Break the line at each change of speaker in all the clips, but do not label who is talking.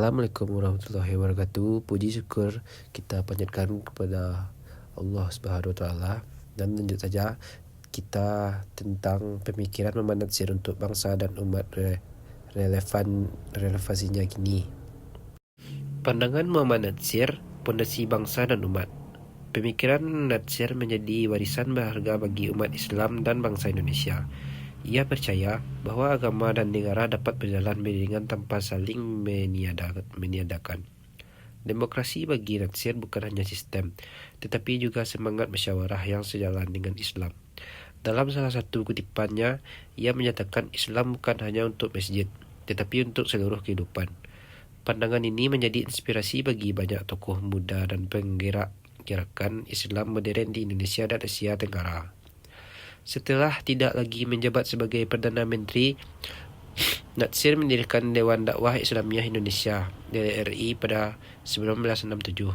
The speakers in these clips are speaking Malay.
Assalamualaikum warahmatullahi wabarakatuh. Puji syukur kita panjatkan kepada Allah Subhanahu wa taala, dan lanjut saja kita tentang pemikiran Muhammad Natsir untuk bangsa dan umat relevansinya kini. Pandangan Muhammad Natsir, pondasi bangsa dan umat. Pemikiran Natsir menjadi warisan berharga bagi umat Islam dan bangsa Indonesia. Ia percaya bahwa agama dan negara dapat berjalan beriringan tanpa saling meniadakan. Demokrasi bagi Natsir bukan hanya sistem, tetapi juga semangat musyawarah yang sejalan dengan Islam. Dalam salah satu kutipannya, ia menyatakan Islam bukan hanya untuk masjid, tetapi untuk seluruh kehidupan. Pandangan ini menjadi inspirasi bagi banyak tokoh muda dan penggerak gerakan Islam modern di Indonesia dan Asia Tenggara. Setelah tidak lagi menjabat sebagai Perdana Menteri, Natsir mendirikan Dewan Dakwah Islamiyah Indonesia (DDRI) pada 1967.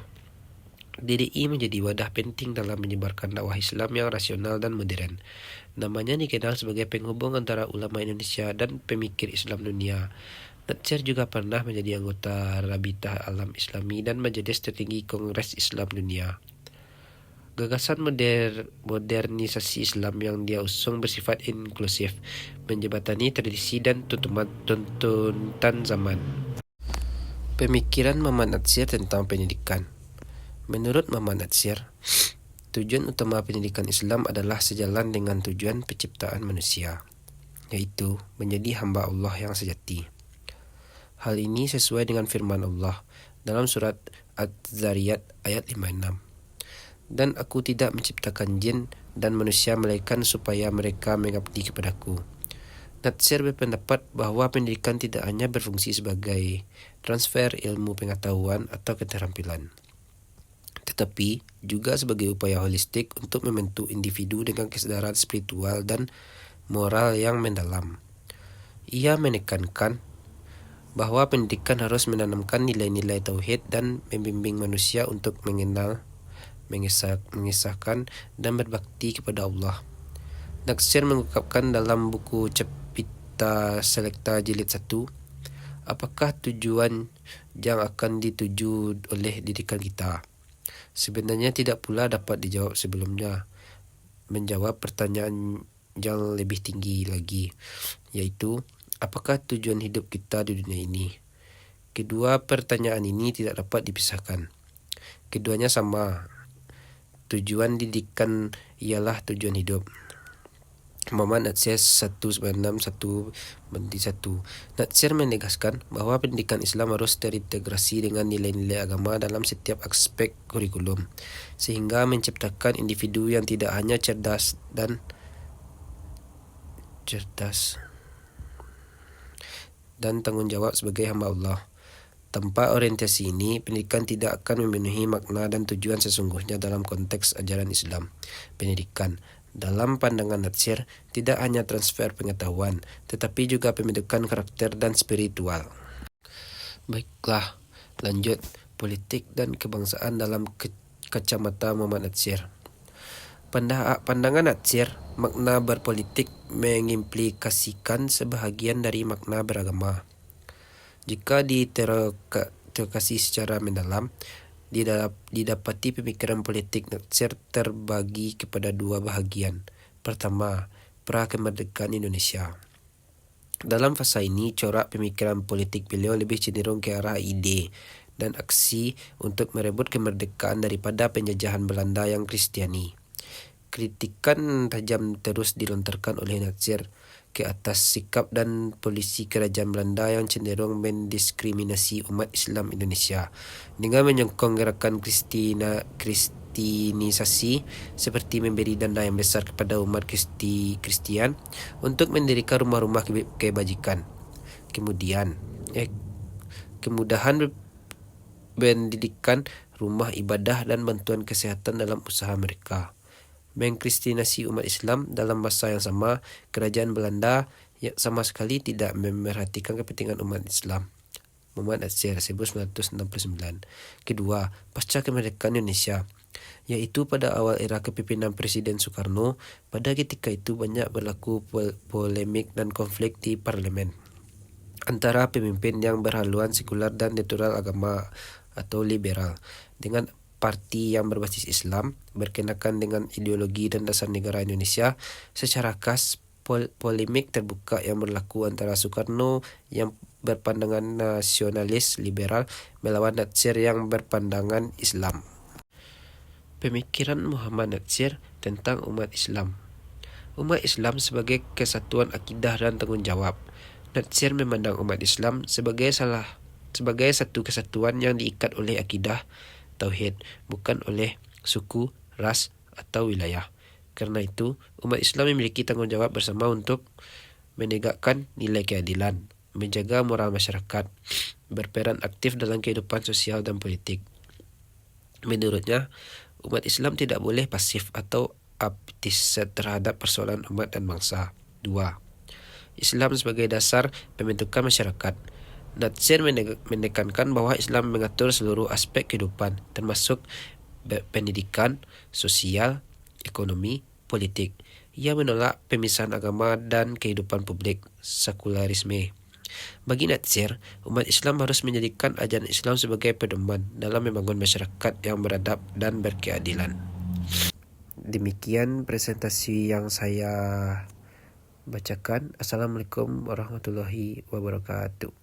DDI menjadi wadah penting dalam menyebarkan dakwah Islam yang rasional dan modern. Namanya dikenal sebagai penghubung antara ulama Indonesia dan pemikir Islam dunia. Natsir juga pernah menjadi anggota Rabitah Alam Islami dan Majelis Tertinggi Kongres Islam Dunia. Gagasan modernisasi Islam yang dia usung bersifat inklusif, menjembatani tradisi dan tuntutan zaman. Pemikiran Muhammad Natsir tentang pendidikan. Menurut Muhammad Natsir, tujuan utama pendidikan Islam adalah sejalan dengan tujuan penciptaan manusia, yaitu menjadi hamba Allah yang sejati. Hal ini sesuai dengan firman Allah dalam surat Az-Zariyat ayat 56. Dan aku tidak menciptakan jin dan manusia melainkan supaya mereka mengabdi kepadaku. Natsir berpendapat bahwa pendidikan tidak hanya berfungsi sebagai transfer ilmu pengetahuan atau keterampilan, tetapi juga sebagai upaya holistik untuk membentuk individu dengan kesadaran spiritual dan moral yang mendalam. Ia menekankan bahwa pendidikan harus menanamkan nilai-nilai tauhid dan membimbing manusia untuk mengenal, mengisahkan, dan berbakti kepada Allah. Natsir mengungkapkan dalam buku Cepita Selecta Jilid 1, apakah tujuan yang akan dituju oleh didikan kita? Sebenarnya tidak pula dapat dijawab sebelumnya. Menjawab pertanyaan yang lebih tinggi lagi, yaitu apakah tujuan hidup kita di dunia ini? Kedua pertanyaan ini tidak dapat dipisahkan. Keduanya sama. Tujuan didikan ialah tujuan hidup. Muhammad Natsir 1961. Natsir menegaskan bahwa pendidikan Islam harus terintegrasi dengan nilai-nilai agama dalam setiap aspek kurikulum, sehingga menciptakan individu yang tidak hanya cerdas dan tanggung jawab sebagai hamba Allah. Tanpa orientasi ini, pendidikan tidak akan memenuhi makna dan tujuan sesungguhnya dalam konteks ajaran Islam. Pendidikan, dalam pandangan Natsir, tidak hanya transfer pengetahuan, tetapi juga pembentukan karakter dan spiritual. Baiklah, lanjut politik dan kebangsaan dalam kacamata Muhammad Natsir. Pandangan Natsir, makna berpolitik mengimplikasikan sebahagian dari makna beragama. Jika diterkasi secara mendalam, didapati pemikiran politik Natsir terbagi kepada dua bahagian. Pertama, pra-kemerdekaan Indonesia. Dalam fasa ini, corak pemikiran politik beliau lebih cenderung ke arah ide dan aksi untuk merebut kemerdekaan daripada penjajahan Belanda yang Kristiani. Kritikan tajam terus dilontarkan oleh Natsir ke atas sikap dan polisi kerajaan Belanda yang cenderung mendiskriminasi umat Islam Indonesia dengan menyokong gerakan kristinisasi seperti memberi dana yang besar kepada umat Kristian untuk mendirikan rumah-rumah kebajikan. Kemudahan pendidikan, rumah ibadah, dan bantuan kesehatan dalam usaha mereka. Mengkristinisasi umat Islam. Dalam masa yang sama, kerajaan Belanda sama sekali tidak memerhatikan kepentingan umat Islam. Muhammad Natsir 1969. Kedua, pasca kemerdekaan Indonesia, yaitu pada awal era kepemimpinan Presiden Soekarno. Pada ketika itu banyak berlaku polemik dan konflik di parlemen. antara pemimpin yang berhaluan sekular dan natural agama atau liberal dengan parti yang berbasis Islam berkenakan dengan ideologi dan dasar negara Indonesia. Secara khas polemik terbuka yang berlaku antara Soekarno yang berpandangan nasionalis liberal melawan Natsir yang berpandangan Islam. Pemikiran Muhammad Natsir tentang umat Islam. Umat Islam sebagai kesatuan akidah dan tanggung jawab. Natsir memandang umat Islam sebagai satu kesatuan yang diikat oleh akidah tauhid, bukan oleh suku, ras, atau wilayah. Karena itu, umat Islam memiliki tanggung jawab bersama untuk menegakkan nilai keadilan, menjaga moral masyarakat, berperan aktif dalam kehidupan sosial dan politik. Menurutnya, umat Islam tidak boleh pasif atau apatis terhadap persoalan umat dan bangsa. 2. Islam sebagai dasar pembentukan masyarakat. Natsir menekankan bahwa Islam mengatur seluruh aspek kehidupan, termasuk pendidikan, sosial, ekonomi, politik. Ia menolak pemisahan agama dan kehidupan publik, sekularisme. Bagi Natsir, umat Islam harus menjadikan ajaran Islam sebagai pedoman dalam membangun masyarakat yang beradab dan berkeadilan. Demikian presentasi yang saya bacakan. Assalamualaikum warahmatullahi wabarakatuh.